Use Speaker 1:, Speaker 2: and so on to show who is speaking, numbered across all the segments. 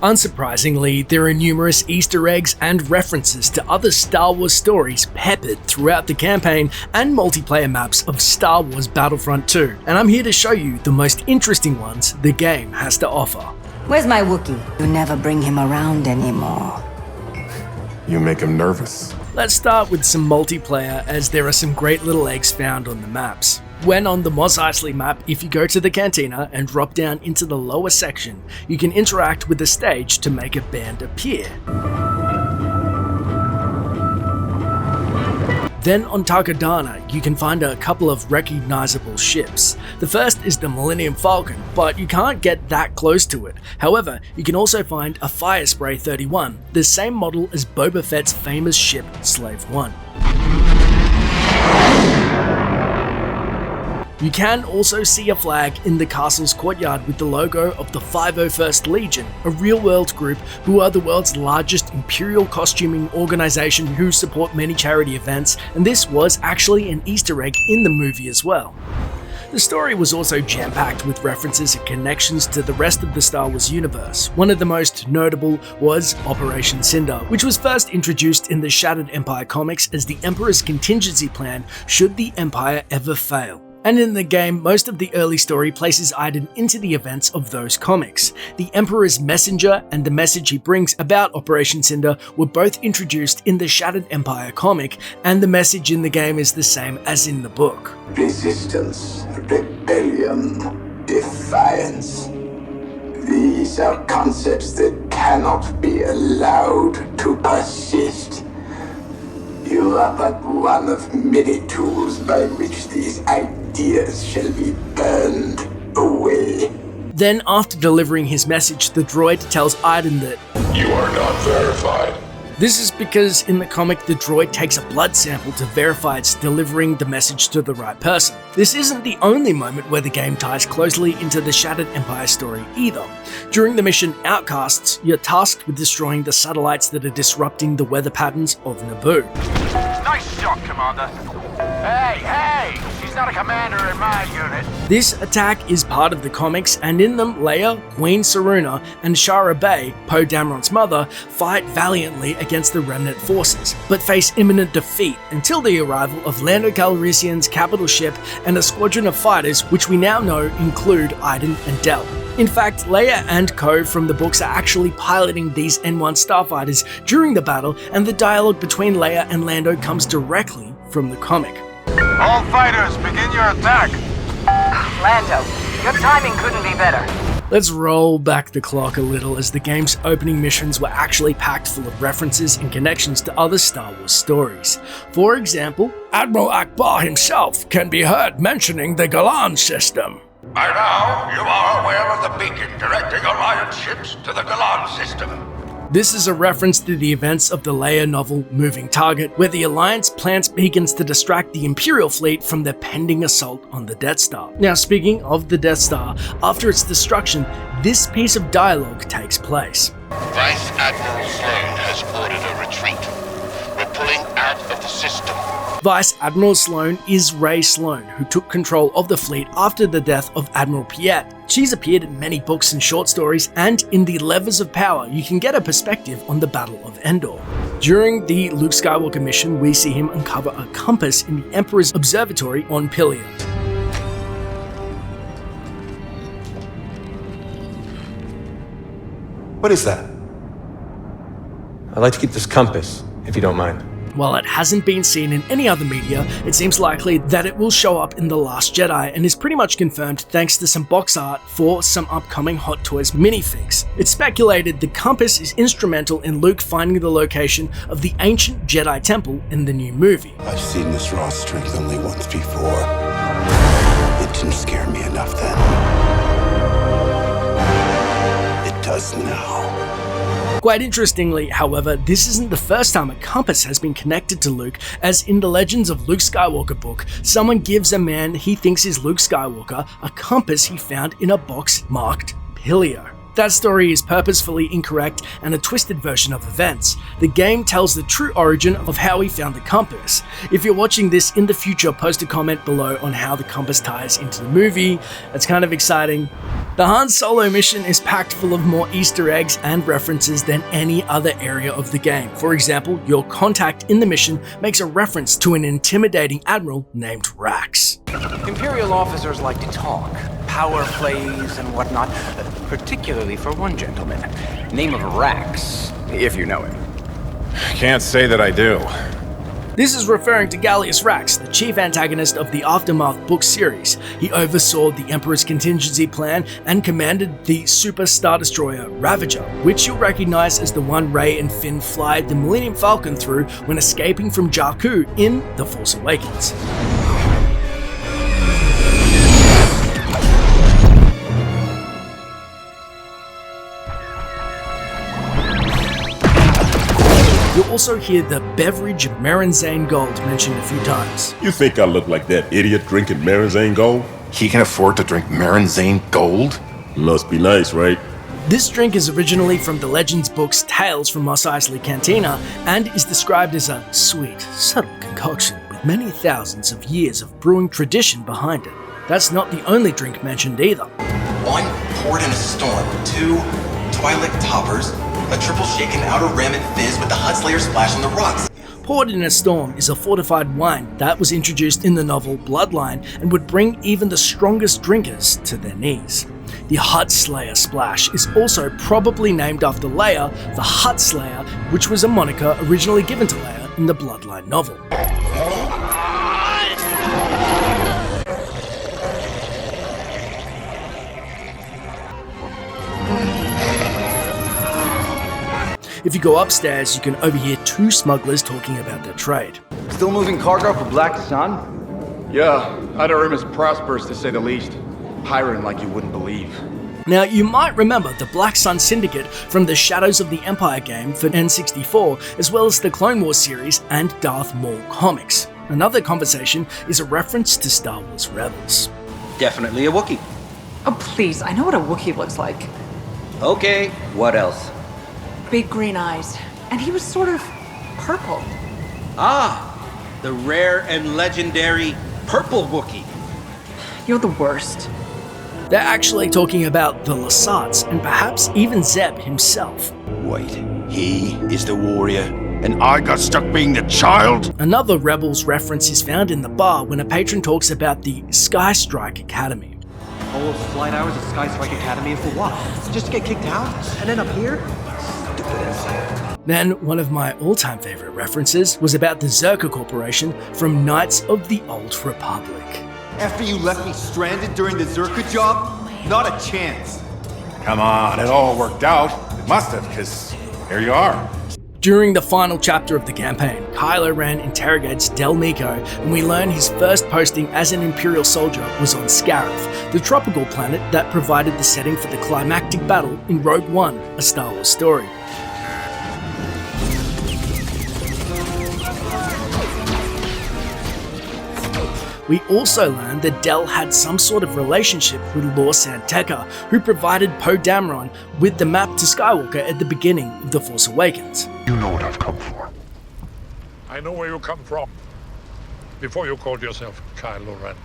Speaker 1: Unsurprisingly, there are numerous Easter eggs and references to other Star Wars stories peppered throughout the campaign and multiplayer maps of Star Wars Battlefront 2, and I'm here to show you the most interesting ones the game has to offer.
Speaker 2: Where's my Wookiee? You never bring him around anymore.
Speaker 3: You make him nervous.
Speaker 1: Let's start with some multiplayer, as there are some great little eggs found on the maps. When on the Mos Eisley map, if you go to the cantina and drop down into the lower section, you can interact with the stage to make a band appear. Then on Takodana, you can find a couple of recognizable ships. The first is the Millennium Falcon, but you can't get that close to it. However, you can also find a Firespray 31, the same model as Boba Fett's famous ship Slave One. You can also see a flag in the castle's courtyard with the logo of the 501st Legion, a real-world group who are the world's largest imperial costuming organization who support many charity events, and this was actually an Easter egg in the movie as well. The story was also jam-packed with references and connections to the rest of the Star Wars universe. One of the most notable was Operation Cinder, which was first introduced in the Shattered Empire comics as the Emperor's contingency plan should the Empire ever fail. And in the game, most of the early story places Iden into the events of those comics. The Emperor's messenger and the message he brings about Operation Cinder were both introduced in the Shattered Empire comic, and the message in the game is the same as in the book.
Speaker 4: Resistance, rebellion, defiance. These are concepts that cannot be allowed to persist. You are but one of many tools by which these ideas shall be burned away.
Speaker 1: Then, after delivering his message, the droid tells Iden that
Speaker 5: you are not verified.
Speaker 1: This is because in the comic, the droid takes a blood sample to verify it's delivering the message to the right person. This isn't the only moment where the game ties closely into the Shattered Empire story either. During the mission Outcasts, you're tasked with destroying the satellites that are disrupting the weather patterns of Naboo.
Speaker 6: Nice shot, Commander. Hey! She's not a commander in my unit.
Speaker 1: This attack is part of the comics, and in them, Leia, Queen Saruna, and Shara Bey, Poe Dameron's mother, fight valiantly against the remnant forces, but face imminent defeat until the arrival of Lando Calrissian's capital ship and a squadron of fighters, which we now know include Iden and Del. In fact, Leia and co from the books are actually piloting these N1 starfighters during the battle, and the dialogue between Leia and Lando comes directly from the comic.
Speaker 6: All fighters, begin your attack!
Speaker 2: Lando, your timing couldn't be better.
Speaker 1: Let's roll back the clock a little, as the game's opening missions were actually packed full of references and connections to other Star Wars stories. For example, Admiral Akbar himself can be heard mentioning the Galan system.
Speaker 5: By now, you are aware of the beacon directing Alliance ships to the Galan system.
Speaker 1: This is a reference to the events of the Leia novel Moving Target, where the Alliance plants beacons to distract the Imperial fleet from their pending assault on the Death Star. Now, speaking of the Death Star, after its destruction, this piece of dialogue takes place.
Speaker 5: Vice Admiral Sloane has ordered a retreat. We're pulling out of the system.
Speaker 1: Vice Admiral Sloane is Rey Sloane, who took control of the fleet after the death of Admiral Piet. She's appeared in many books and short stories, and in the Levers of Power, you can get a perspective on the Battle of Endor. During the Luke Skywalker mission, we see him uncover a compass in the Emperor's observatory on Pylia.
Speaker 7: What is that? I'd like to keep this compass, if you don't mind.
Speaker 1: While it hasn't been seen in any other media, it seems likely that it will show up in The Last Jedi, and is pretty much confirmed thanks to some box art for some upcoming Hot Toys minifigs. It's speculated the compass is instrumental in Luke finding the location of the ancient Jedi temple in the new movie.
Speaker 4: I've seen this raw strength only once before. It didn't scare me enough then. It does now.
Speaker 1: Quite interestingly, however, this isn't the first time a compass has been connected to Luke, as in the Legends of Luke Skywalker book, someone gives a man he thinks is Luke Skywalker a compass he found in a box marked Pilio. That story is purposefully incorrect and a twisted version of events. The game tells the true origin of how he found the compass. If you're watching this in the future, post a comment below on how the compass ties into the movie. That's kind of exciting. The Han Solo mission is packed full of more Easter eggs and references than any other area of the game. For example, your contact in the mission makes a reference to an intimidating admiral named Rax.
Speaker 6: Imperial officers like to talk, power plays and whatnot, particularly for one gentleman. Name of Rax, if you know him.
Speaker 3: Can't say that I do.
Speaker 1: This is referring to Gallius Rax, the chief antagonist of the Aftermath book series. He oversaw the Emperor's contingency plan and commanded the Super Star Destroyer Ravager, which you'll recognize as the one Rey and Finn fly the Millennium Falcon through when escaping from Jakku in The Force Awakens. You'll also hear the beverage Maranzane Gold mentioned a few times.
Speaker 8: You think I look like that idiot drinking Maranzane Gold?
Speaker 3: He can afford to drink Maranzane Gold?
Speaker 8: Must be nice, right?
Speaker 1: This drink is originally from the Legends book's Tales from Mos Eisley Cantina and is described as a sweet, subtle concoction with many thousands of years of brewing tradition behind it. That's not the only drink mentioned either.
Speaker 9: 1 poured in a storm, 2 Twilight toppers, a triple shaken outer rim and fizz with the Huttslayer splash on the rocks.
Speaker 1: Poured in a Storm is a fortified wine that was introduced in the novel Bloodline and would bring even the strongest drinkers to their knees. The Huttslayer splash is also probably named after Leia, the Huttslayer, which was a moniker originally given to Leia in the Bloodline novel. If you go upstairs, you can overhear 2 smugglers talking about their trade.
Speaker 6: Still moving cargo for Black Sun?
Speaker 10: Yeah, Adarim is prosperous to say the least. Hiring like you wouldn't believe.
Speaker 1: Now, you might remember the Black Sun Syndicate from the Shadows of the Empire game for N64, as well as the Clone Wars series and Darth Maul comics. Another conversation is a reference to Star Wars Rebels.
Speaker 11: Definitely a Wookiee.
Speaker 12: Oh, please, I know what a Wookiee looks like.
Speaker 11: Okay, what else?
Speaker 12: Big green eyes. And he was sort of purple.
Speaker 11: Ah, the rare and legendary purple Wookiee.
Speaker 12: You're the worst.
Speaker 1: They're actually talking about the Lasats and perhaps even Zeb himself.
Speaker 4: Wait, he is the warrior, and I got stuck being the child?
Speaker 1: Another Rebels reference is found in the bar when a patron talks about the Sky Strike Academy.
Speaker 13: All those flight hours at Sky Strike Academy for what? Just to get kicked out and end up here?
Speaker 1: Then, one of my all-time favorite references was about the Zerka Corporation from Knights of the Old Republic.
Speaker 14: After you left me stranded during the Zerka job? Not a chance.
Speaker 3: Come on, it all worked out. It must have, because here you are.
Speaker 1: During the final chapter of the campaign, Kylo Ren interrogates Del Meeko, and we learn his first posting as an Imperial soldier was on Scarif, the tropical planet that provided the setting for the climactic battle in Rogue One, a Star Wars story. We also learned that Del had some sort of relationship with Lor San Tekka, who provided Poe Dameron with the map to Skywalker at the beginning of The Force Awakens.
Speaker 8: You know what I've come for.
Speaker 15: I know where you come from. Before you called yourself Kylo Ren.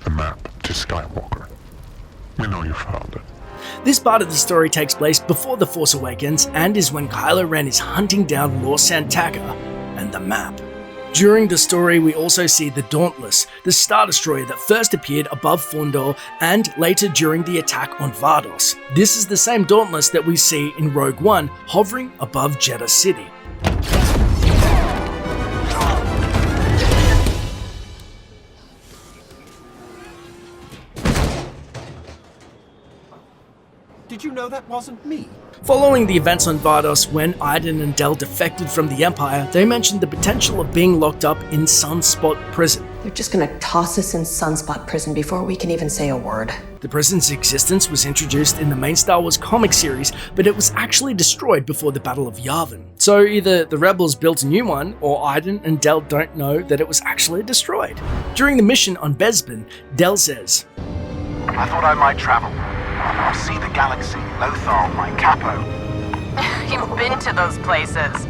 Speaker 8: The map to Skywalker. We know you found it.
Speaker 1: This part of the story takes place before The Force Awakens and is when Kylo Ren is hunting down Lor San Tekka and the map. During the story, we also see the Dauntless, the Star Destroyer that first appeared above Fondor and later during the attack on Vardos. This is the same Dauntless that we see in Rogue One, hovering above Jeddah City.
Speaker 14: Did you know that wasn't me?
Speaker 1: Following the events on Vardos, when Iden and Del defected from the Empire, they mentioned the potential of being locked up in Sunspot Prison.
Speaker 16: They're just gonna toss us in Sunspot Prison before we can even say a word.
Speaker 1: The prison's existence was introduced in the main Star Wars comic series, but it was actually destroyed before the Battle of Yavin. So either the Rebels built a new one, or Iden and Del don't know that it was actually destroyed. During the mission on Bespin, Del says,
Speaker 6: I thought I might travel. See the galaxy, Lothal, my capo.
Speaker 17: You've been to those places.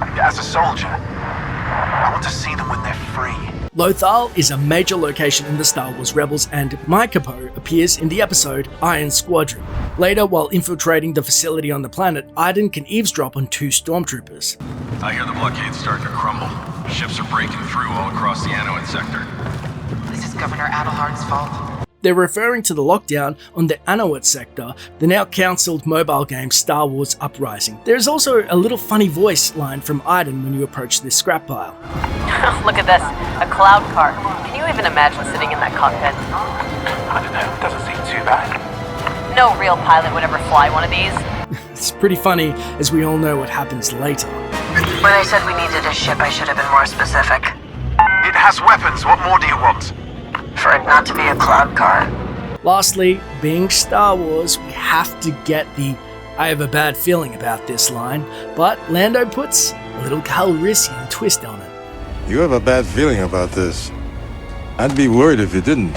Speaker 6: As a soldier, I want to see them when they're free.
Speaker 1: Lothal is a major location in the Star Wars Rebels, and Maikapo appears in the episode Iron Squadron. Later, while infiltrating the facility on the planet, Iden can eavesdrop on 2 stormtroopers.
Speaker 18: I hear the blockade's starting to crumble. Ships are breaking through all across the Anoid sector.
Speaker 17: This is Governor Adelhard's fault.
Speaker 1: They're referring to the lockdown on the Anoid sector, the now cancelled mobile game Star Wars Uprising. There's also a little funny voice line from Iden when you approach this scrap pile.
Speaker 17: Look at this, a cloud car. Can you even imagine sitting in that cockpit?
Speaker 6: I don't know, doesn't seem too bad.
Speaker 17: No real pilot would ever fly one of these.
Speaker 1: It's pretty funny, as we all know what happens later.
Speaker 17: When I said we needed a ship, I should have been more specific.
Speaker 18: It has weapons. What more do you want?
Speaker 17: For it not to be a cloud car.
Speaker 1: Lastly, being Star Wars, we have to get the "I have a bad feeling about this" line, but Lando puts a little Calrissian twist on it.
Speaker 4: You have a bad feeling about this. I'd be worried if you didn't.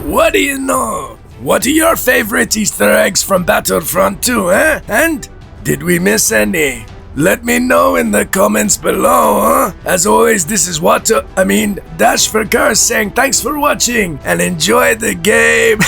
Speaker 1: What do you know? What are your favorite Easter eggs from Battlefront 2, eh? And did we miss any? Let me know in the comments below, huh? As always, this is Dash for Curse saying thanks for watching and enjoy the game.